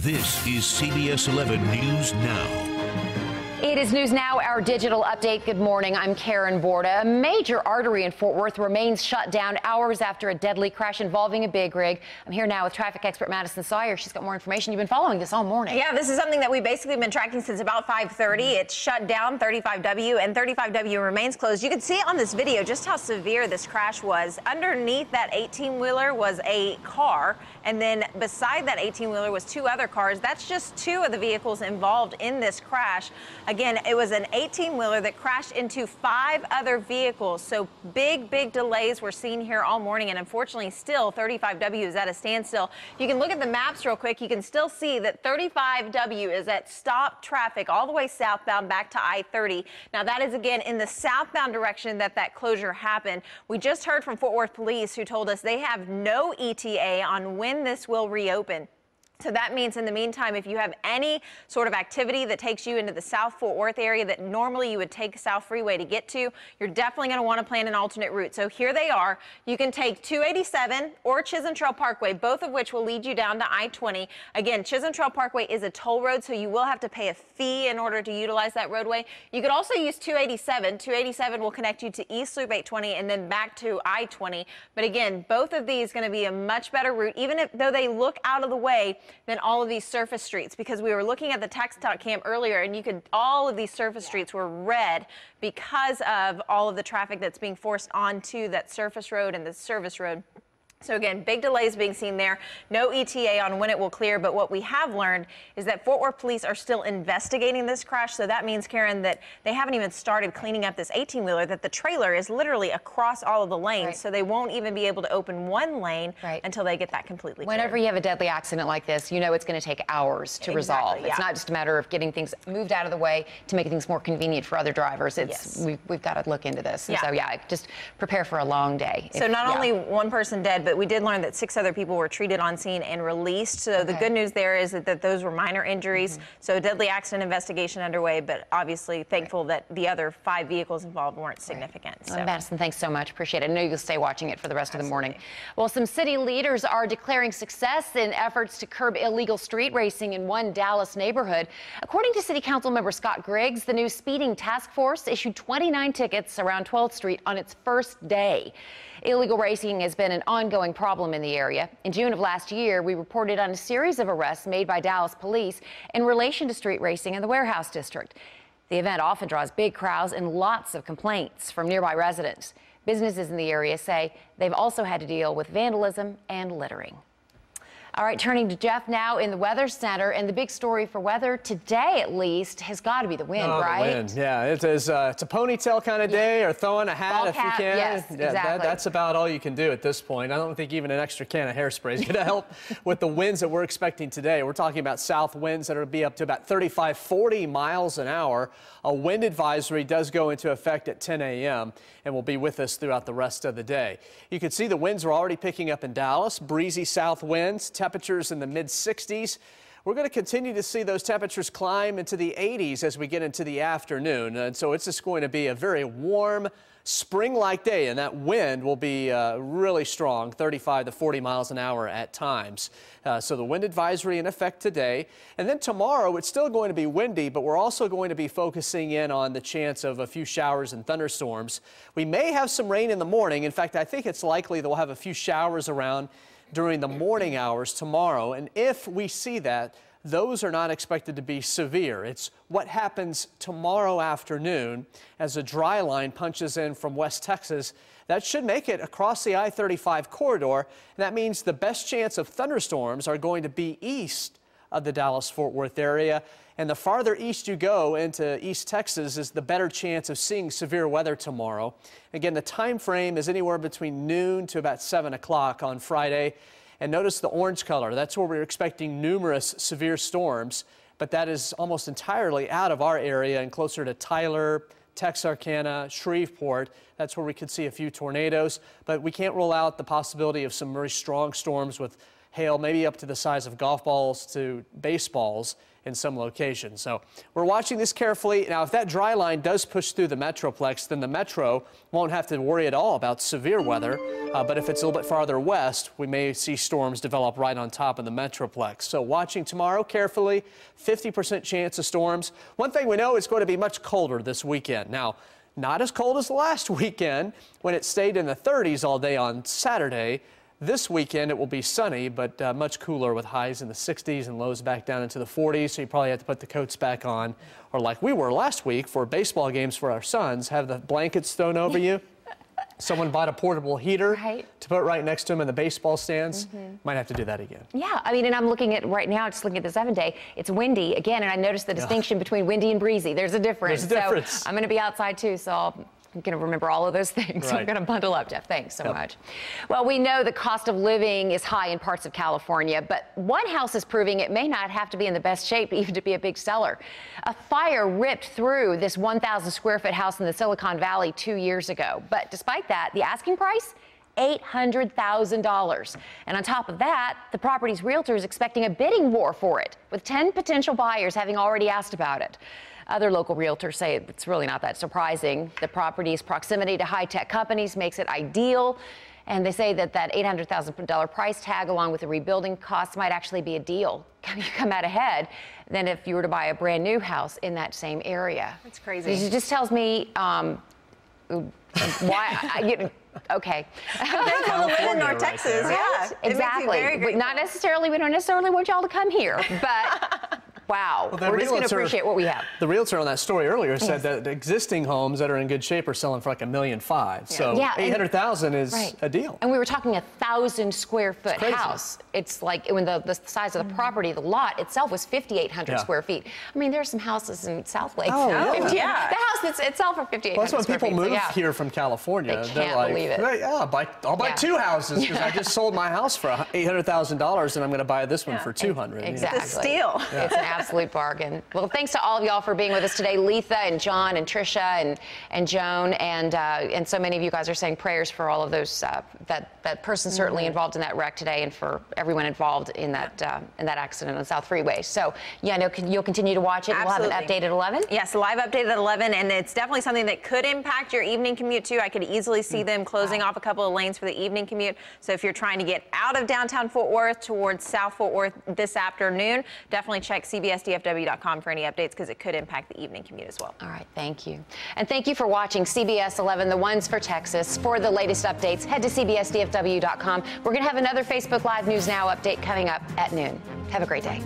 This is CBS 11 News Now. It is News Now, our digital update. Good morning. I'm Karen Borda. A major artery in Fort Worth remains shut down hours after a deadly crash involving a big rig. I'm here now with traffic expert Madison Sawyer. She's got more information. You've been following this all morning. Yeah, this is something that we've basically been tracking since about 5:30. It's shut down 35W, and 35W remains closed. You can see on this video just how severe this crash was. Underneath that 18-wheeler was a car, and then beside that 18-wheeler was two other cars. That's just two of the vehicles involved in this crash. Again, it was an 18-wheeler that crashed into 5 other vehicles. So big delays were seen here all morning. And unfortunately, still 35W is at a standstill. You can look at the maps real quick. You can still see that 35W is at stop traffic all the way southbound back to I-30. Now, that is, again, in the southbound direction that closure happened. We just heard from Fort Worth Police, who told us they have no ETA on when this will reopen. So that means in the meantime, if you have any sort of activity that takes you into the South Fort Worth area that normally you would take South Freeway to get to, you're definitely going to want to plan an alternate route. So here they are. You can take 287 or Chisholm Trail Parkway, both of which will lead you down to I-20. Again, Chisholm Trail Parkway is a toll road, so you will have to pay a fee in order to utilize that roadway. You could also use 287. 287 will connect you to East Loop 820 and then back to I-20. But again, both of these going to be a much better route, even though they look out of the way than all of these surface streets, because we were looking at the Textile camp earlier, and all of these surface streets were red because of all of the traffic that's being forced onto that surface road and the service road. So again, big delays being seen there. No ETA on when it will clear, but what we have learned is that Fort Worth police are still investigating this crash. So that means, Karen, that they haven't even started cleaning up this 18-wheeler, that the trailer is literally across all of the lanes. Right. So they won't even be able to open one lane until they get that completely cleared. Whenever you have a deadly accident like this, you know it's going to take hours to resolve. Yeah. It's not just a matter of getting things moved out of the way to make things more convenient for other drivers. We've got to look into this. And so, just prepare for a long day. So not only one person dead, but we did learn that 6 other people were treated on scene and released. So the good news there is that those were minor injuries. So deadly accident investigation underway, but obviously thankful that the other 5 vehicles involved weren't significant. So. Madison, thanks so much. Appreciate it. I know you'll stay watching it for the rest of the morning. Well, some city leaders are declaring success in efforts to curb illegal street racing in one Dallas neighborhood. According to City Council member Scott Griggs, the new speeding task force issued 29 tickets around 12th Street on its first day. Illegal racing has been an ongoing problem in the area. In June of last year, we reported on a series of arrests made by Dallas police in relation to street racing in the Warehouse District. The event often draws big crowds and lots of complaints from nearby residents. Businesses in the area say they've also had to deal with vandalism and littering. All right, turning to Jeff now in the Weather Center, and the big story for weather today, at least, has got to be the wind, right? The wind, yeah. It is, it's a ponytail kind of day, or throwing a hat if you can. Yes, exactly. That's about all you can do at this point. I don't think even an extra can of hairspray is going to help with the winds that we're expecting today. We're talking about south winds that will be up to about 35, 40 miles an hour. A wind advisory does go into effect at 10 a.m. and will be with us throughout the rest of the day. You can see the winds are already picking up in Dallas, breezy south winds. Temperatures in the mid-60s. We're going to continue to see those temperatures climb into the 80s as we get into the afternoon. And so it's just going to be a very warm, spring-like day, and that wind will be really strong, 35 to 40 miles an hour at times. So the wind advisory in effect today. And then tomorrow, it's still going to be windy, but we're also going to be focusing in on the chance of a few showers and thunderstorms. We may have some rain in the morning. In fact, I think it's likely that we'll have a few showers around during the morning hours tomorrow. And if we see that, those are not expected to be severe. It's what happens tomorrow afternoon as a dry line punches in from West Texas. That should make it across the I-35 corridor. And that means the best chance of thunderstorms are going to be east of the Dallas-Fort Worth area. And the farther east you go into East Texas is the better chance of seeing severe weather tomorrow. Again, the time frame is anywhere between noon to about 7 o'clock on Friday. And notice the orange color. That's where we're expecting numerous severe storms, but that is almost entirely out of our area and closer to Tyler, Texarkana, Shreveport. That's where we could see a few tornadoes, but we can't rule out the possibility of some very strong storms with hail, maybe up to the size of golf balls to baseballs in some locations. So we're watching this carefully. Now, if that dry line does push through the Metroplex, then the Metro won't have to worry at all about severe weather. But if it's a little bit farther west, we may see storms develop right on top of the Metroplex. So watching tomorrow carefully, 50% chance of storms. One thing we know is going to be much colder this weekend. Now, not as cold as last weekend when it stayed in the 30s all day on Saturday. This weekend it will be sunny, but much cooler with highs in the 60s and lows back down into the 40s. So you probably have to put the coats back on, or like we were last week for baseball games for our sons, have the blankets thrown over you. Someone bought a portable heater to put right next to them in the baseball stands. Might have to do that again. Yeah, I mean, and I'm looking at right now, just looking at the 7-day, it's windy again, and I noticed the distinction between windy and breezy. There's a difference. There's a difference. So I'm going to be outside too, so I'm going to remember all of those things. Right. I'm going to bundle up, Jeff. Thanks so much. Well, we know the cost of living is high in parts of California, but one house is proving it may not have to be in the best shape even to be a big seller. A fire ripped through this 1,000 square foot house in the Silicon Valley 2 years ago. But despite that, the asking price, $800,000. And on top of that, the property's realtor is expecting a bidding war for it, with 10 potential buyers having already asked about it. Other local realtors say it's really not that surprising. The property's proximity to high-tech companies makes it ideal. And they say that $800,000 price tag, along with the rebuilding costs, might actually be a deal. You come out ahead than if you were to buy a brand new house in that same area. That's crazy. It just tells me why. Okay. Thanks for living in North Texas. Right? Yeah, exactly. Not necessarily. We don't necessarily want y'all to come here, but. Wow, well, we're just going to appreciate what we have. The realtor on that story earlier said that the existing homes that are in good shape are selling for like $1.5 million. So $800,000 is a deal. And we were talking 1,000 square foot house. It's like when the size of the property, the lot itself was 5,800 square feet. I mean, there's some houses in South Lake. Oh, yeah. The house itself for 5,800 square feet. Well, that's when people move here from California. They can't believe it. I'll buy two houses because I just sold my house for $800,000 and I'm going to buy this one for $200,000. Exactly. It's a steal. It's an absolute bargain. Well, thanks to all of y'all for being with us today. Letha and John and Trisha and Joan and so many of you guys are saying prayers for all of those that person certainly involved in that wreck today, and for everyone involved in that accident on the South Freeway. So yeah, no, you'll continue to watch it. Absolutely. We'll have an update at 11. Yes, live update at 11, and it's definitely something that could impact your evening commute too. I could easily see them closing off a couple of lanes for the evening commute. So if you're trying to get out of downtown Fort Worth towards South Fort Worth this afternoon, definitely check CBSDFW.com for any updates, because it could impact the evening commute as well. All right, thank you. And thank you for watching CBS 11, the ones for Texas. For the latest updates, head to CBSDFW.com. We're going to have another Facebook Live News Now update coming up at noon. Have a great day.